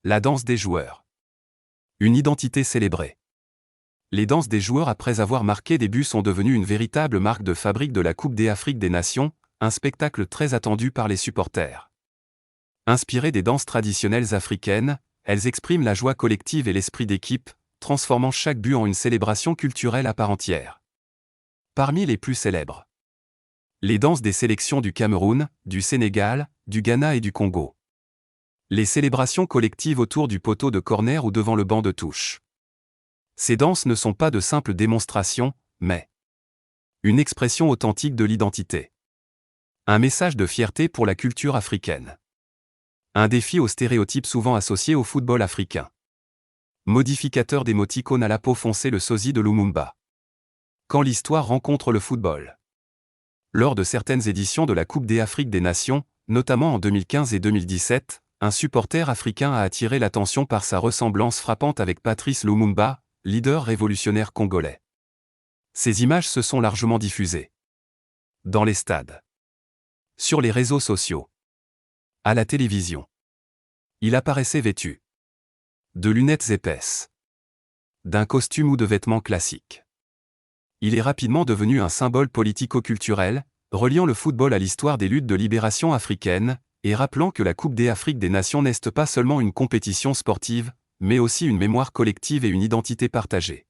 La danse des joueurs. Une identité célébrée. Les danses des joueurs après avoir marqué des buts sont devenues une véritable marque de fabrique de la Coupe d'Afrique des Nations, un spectacle très attendu par les supporters. Inspirées des danses traditionnelles africaines, elles expriment la joie collective et l'esprit d'équipe, transformant chaque but en une célébration culturelle à part entière. Parmi les plus célèbres, les danses des sélections du Cameroun, du Sénégal, du Ghana et du Congo. Les célébrations collectives autour du poteau de corner ou devant le banc de touche. Ces danses ne sont pas de simples démonstrations, mais une expression authentique de l'identité. Un message de fierté pour la culture africaine. Un défi aux stéréotypes souvent associés au football africain. Modificateur d'émoticônes à la peau foncée, le sosie de Lumumba. Quand l'histoire rencontre le football. Lors de certaines éditions de la Coupe d'Afrique des Nations, notamment en 2015 et 2017, un supporter africain a attiré l'attention par sa ressemblance frappante avec Patrice Lumumba, leader révolutionnaire congolais. Ces images se sont largement diffusées. Dans les stades. Sur les réseaux sociaux. À la télévision. Il apparaissait vêtu de lunettes épaisses, d'un costume ou de vêtements classiques. Il est rapidement devenu un symbole politico-culturel, reliant le football à l'histoire des luttes de libération africaines, et rappelant que la Coupe d'Afrique des Nations n'est pas seulement une compétition sportive, mais aussi une mémoire collective et une identité partagée.